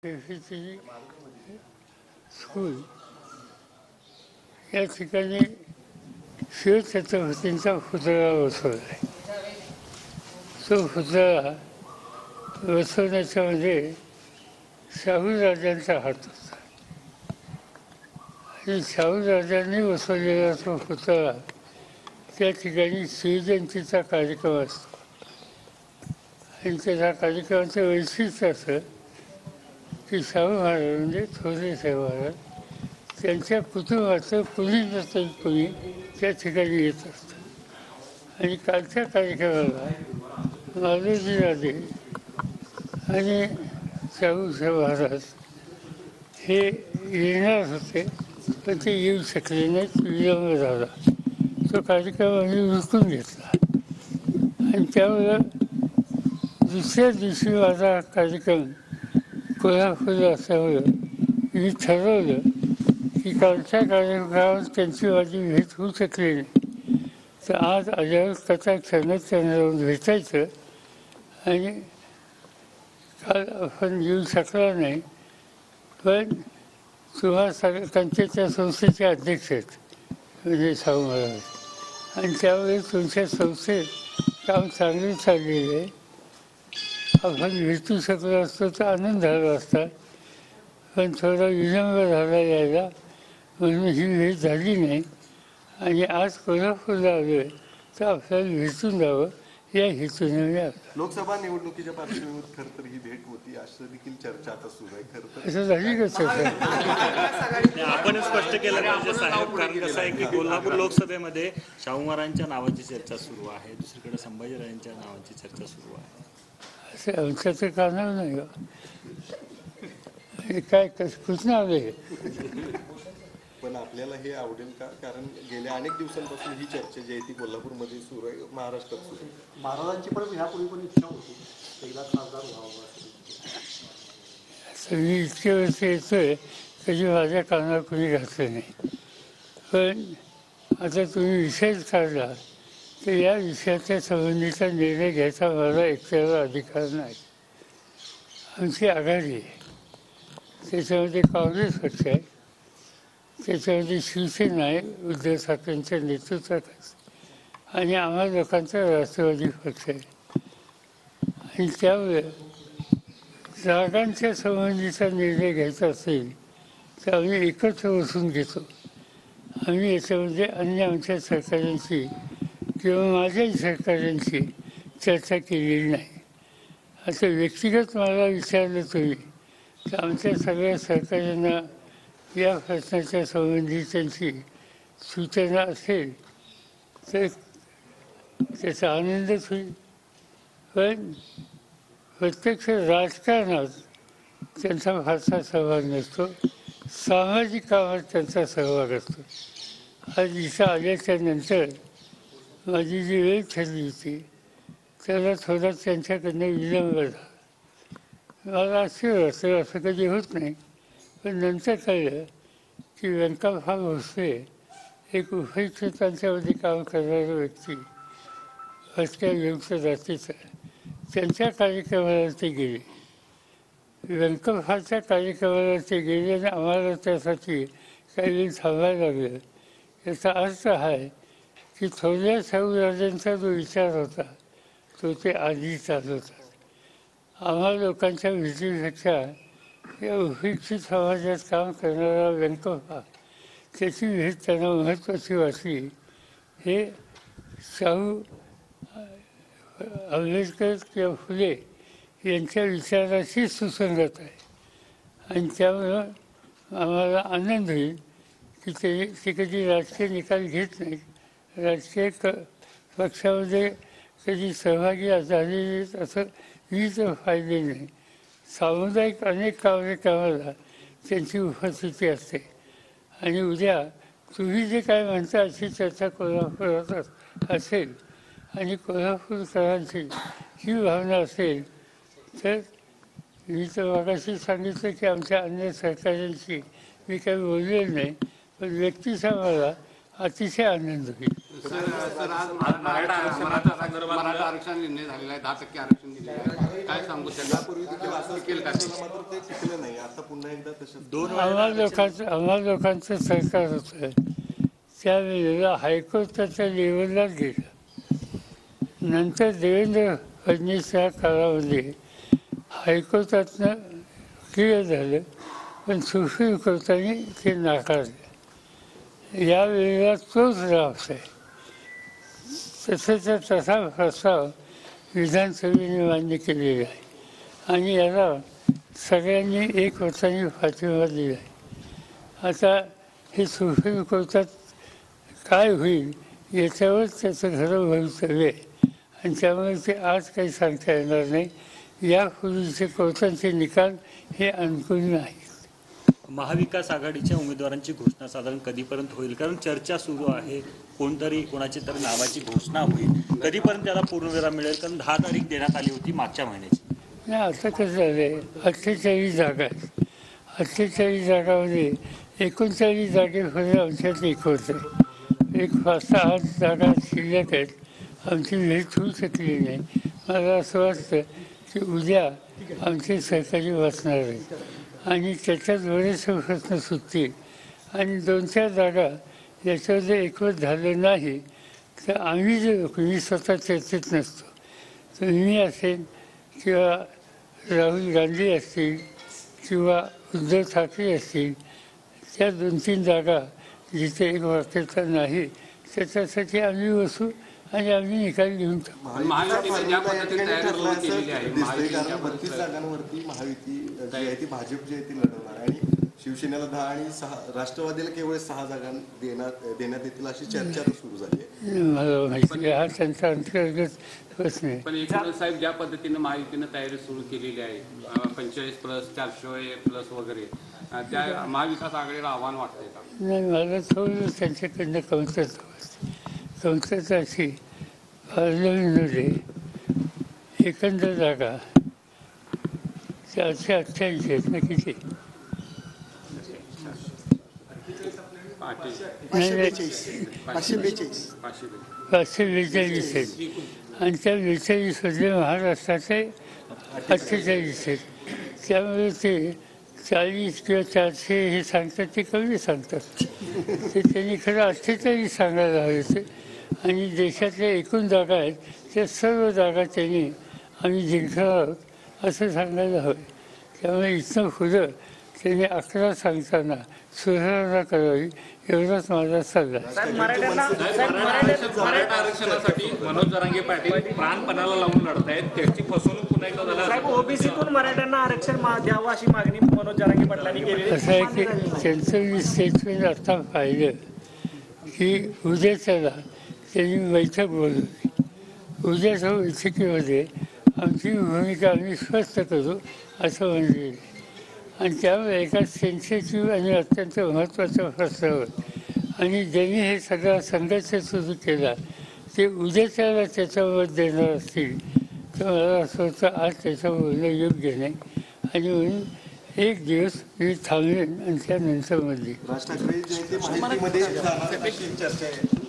केफीची school या ठिकाणी शिवछत्रपतींचा पुतळा बसवला आहे. तो पुतळा बसवण्याच्या म्हणजे शाहू राजांचा हात होता आणि शाहू राजांनी बसवलेला तो पुतळा त्या ठिकाणी शिवजयंतीचा कार्यक्रम असतो आणि त्या कार्यक्रमाचं वैशिष्ट्य असं की शाहू महाराज म्हणजे थोरले साहेब महाराज त्यांच्या कुटुंबाचं कुणी नसतं कुणी त्या ठिकाणी येत असतं आणि कालच्या कार्यक्रमाला माधवजी राजे आणि शाहू साहेब महाराज हे येणार होते पण ते येऊ शकले नाहीत, विलंब झाला. तो कार्यक्रम आम्ही उरकून घेतला आणि त्यामुळं दुसऱ्या दिवशी माझा कार्यक्रम कोल्हापूर असल्यामुळं मी ठरवलं की कालच्या कार्यक्रमात त्यांची माझी भेट होऊ शकली नाही, तर आज आल्यावर कथाक्षणात त्यांना जाऊन भेटायचं. आणि काल आपण येऊ शकला नाही, पण तुम्हा सगळ्या त्या संस्थेचे अध्यक्ष आहेत म्हणजे शाहू महाराज, आणि त्यामुळे तुमच्या संस्थेत काम चांगले चाललेले आहे. आपण भेटू शकलो असतो तर आनंद झाला असता, पण थोडा विलंब झाला यायला म्हणून ही भेट झाली नाही. आणि आज कोल्हापूरला आलो आहे तर आपल्याला भेटून जावं या हेतूने मी आलो. लोकसभा निवडणुकीच्या पार्श्वभूमीवर खरं तर ही भेट होती असं देखील चर्चा आता सुरू आहे. खरं तर असं झाली का चर्चा? आपण स्पष्ट केलं पाहिजे साहेब, कारण कसं आहे की कोल्हापूर लोकसभेमध्ये शाहू महाराजांच्या नावाची चर्चा सुरू आहे, दुसरीकडे संभाजीराजांच्या नावाची चर्चा सुरू आहे. असं आमच्या तर कानावर नाही हो. काय कुठनं आलं हे? पण आपल्याला हे आवडेल का? कारण गेल्या अनेक दिवसांपासून ही चर्चा जी आहे ती कोल्हापूरमध्ये सुरू आहे, महाराष्ट्रात सुरू आहे. महाराजांची पण ह्यापूर्वी पण इच्छा होती एकदा खासदार व्हावं. असं मी इतके वर्ष येतोय कधी माझ्या कानावर कोणी घातलं नाही, पण आता तुम्ही विषयच काढला तर या विषयाच्या संबंधीचा निर्णय घ्यायचा मला एकट्याला अधिकार नाही. आमची आघाडी आहे, त्याच्यामध्ये काँग्रेस पक्ष आहे, त्याच्यामध्ये शिवसेना आहे उद्धव ठाकरेंच्या नेतृत्वात, आणि आम्हा लोकांचा राष्ट्रवादी पक्ष आहे. आणि त्यामुळे जागांच्या संबंधीचा निर्णय घ्यायचा असेल तर आम्ही एकत्र बसून घेतो. आम्ही याच्यामध्ये अन्य आमच्या सहकाऱ्यांशी किंवा माझ्याही सहकाऱ्यांशी चर्चा केलेली नाही. आता व्यक्तिगत मला विचारलं तुम्ही तर आमच्या सगळ्या सहकाऱ्यांना या प्रश्नाच्या संबंधी त्यांची सूचना असेल तर त्याचा आनंदच होईल. पण प्रत्यक्ष राजकारणात त्यांचा फारसा सहभाग नसतो, सामाजिक कामात त्यांचा सहभाग असतो. आज इथं आल्याच्या नंतर माझी जी वेळ ठरली होती त्याला थोडा त्यांच्याकडनं विलंब झाला. मला आश्चर्य वाटतं, असं कधी होत नाही. पण नंतर कळलं की व्यंकटराव भोसले एक उपयुक्तांच्यामध्ये काम करणारा व्यक्ती, भटक्या विमुक्त जातीचा, त्यांच्या कार्यक्रमाला ते गेले. व्यंकटरावच्या कार्यक्रमाला ते गेले आणि आम्हाला त्यासाठी काही वेळ थांबायला लागलं. याचा अर्थ हा आहे की थोरल्या शाहू राजांचा जो विचार होता तो ते आधी चालू होता. आम्हा लोकांच्या भेटीपेक्षा या उपेक्षित समाजात काम करणारा व्यंकटराव, त्याची भेट त्यांना महत्त्वाची वाटली. हे शाहू आंबेडकर किंवा फुले यांच्या विचाराशी सुसंगत आहे. आणि त्यामुळं आम्हाला आनंद होईल की ते कधी राजकीय निकाल घेत नाहीत, राजकीय पक्षामध्ये कधी सहभागी झालेले असं मी तर पाहिजे नाही. सामुदायिक अनेक कार्यक्रमाला त्यांची उपस्थिती असते. आणि उद्या तुम्ही जे काय म्हणता अशी चर्चा कोल्हापुरात असेल आणि कोल्हापूरकरांची ही भावना असेल तर मी तर मगाशी सांगितलं की आमच्या अन्य सहकाऱ्यांशी मी काही बोललेलं नाही, पण व्यक्तीचा मला अतिशय आनंद होईल. सर आज मराठा आरक्षण निर्णय झालेला आहे, 10% आरक्षण दिलेलं आहे. काय सांगू त्यांना? यापूर्वी देखील असं केलं का मात्र ते टिकलं नाही. आता पुन्हा एकदा तसंच आम्हा लोकांचं सरकार होतं त्यावेळेला हायकोर्टाच्या लेवललाच गेलं. नंतर देवेंद्र फडणवीसच्या काळामध्ये हायकोर्टातनं क्लिअर झालं, पण सुप्रीम कोर्टाने ते नाकारलं. यावेळेला तोच राहत आहे. तसाचा तसा प्रस्ताव विधानसभेने मान्य केलेला आहे आणि याला सगळ्यांनी एक वर्षाने पाठिंबा दिला आहे. आता हे सुप्रीम कोर्टात काय होईल याच्यावर त्याचं खरं भवितव्य आहे आणि त्यामुळे ते आज काही सांगता येणार नाही. यापूर्वीचे कोर्टांचे निकाल हे अनुकूल नाहीत. महाविकास आघाडीच्या उमेदवारांची घोषणा साधारण कधीपर्यंत होईल? कारण चर्चा सुरू आहे, कोणतरी कोणाची तरी नावाची घोषणा होईल. कधीपर्यंत त्याला पूर्णविराम मिळेल? कारण 10 तारीख देण्यात आली होती मागच्या महिन्याची. नाही, आता कसं झालं आहे, 48 जागा आहेत. 48 जागामध्ये 39 जागेपर्यंत आमच्यात एक होत आहे. एक 5-6 जागा शिल्लक आहेत. आमची भेट होऊ शकली नाही. मला असं वाटतं की उद्या आमचे सहकारी वाचणार आहेत आणि त्याच्यात बरेचसे प्रश्न सुटतील आणि 2-4 जागा याच्यामध्ये एकवट झालं नाही तर आम्ही जे लोक, मी स्वतः चर्चेत नसतो, तर मी असेल किंवा राहुल गांधी असतील किंवा उद्धव ठाकरे असतील, त्या 2-3 जागा जिथे एक वाक्यता नाही त्याच्यासाठी आम्ही बसू आणि आम्ही निकाल घेऊन टाकू. महायुतीचा ज्या पद्धतीने तयारी सुरू केलेली आहे, कारण 32 जागांवरती महायुती जी आहे ती भाजप जी आहे ती लढवणार आणि शिवसेनेला 10 आणि 6, राष्ट्रवादीला केवळ 6 जागा देण्यात येतील अशी चर्चा सुरू झाली आहे. मला माहिती हा त्यांचा अंतर्गत प्रश्न आहे. पण एकनाथ साहेब ज्या पद्धतीने महायुतीनं तयारी सुरू केलेली आहे, 45+, 400+ वगैरे, त्या महाविकास आघाडीला आव्हान वाटतंय का? नाही, मला थोडं त्यांच्याकडनं कमतरता अशी पार्लमेंटमध्ये एकंदर जागा 488 आहेत ना, किती? 542 आहेत आणि त्या 42मध्ये महाराष्ट्राचे 48 आहेत. त्यामुळे ते 40 किंवा 400 हे सांगतात ते कमी सांगतात. ते त्यांनी खरं 48 सांगायला हवे होते आणि देशातल्या एकूण जागा आहेत त्या सर्व जागा त्यांनी आम्ही जिंकणार आहोत असं सांगायला हवे. त्यामुळे इथनं पुढं त्यांनी 11 सांगताना सुधारणा करावी एवढाच माझा सल्ला. मराठा आरक्षणासाठी मनोज जरांगे पाटील प्राणपणाला लावून लढतायत, त्याची फसवणूक पुन्हा एकदा झाला. ओबीसीतून मराठ्यांना आरक्षण द्यावं अशी मागणी मनोज जरांगे पाटलांनी केली. असं आहे की त्यांचं मी स्टेटमेंट आता पाहिलं की उद्याच्याला त्यांनी बैठक बोलवली. उद्याच्या बैठकीमध्ये आमची भूमिका आम्ही स्पष्ट करू असं म्हणले आणि त्यामुळे एका सेन्सिटिव्ह आणि अत्यंत महत्त्वाच्या प्रश्नावर आणि ज्यांनी हे सगळा संघर्ष सुरू केला ते उद्याच्याला त्याच्यावर देणार असतील तर मला असं होतं आज त्याचं बोलणं योग्य नाही आणि म्हणून एक दिवस मी थांबेन आणि त्यानंतर मध्ये राज ठाकरे जे आहे ते माहितीमध्ये जाणार अशी चर्चा आहे.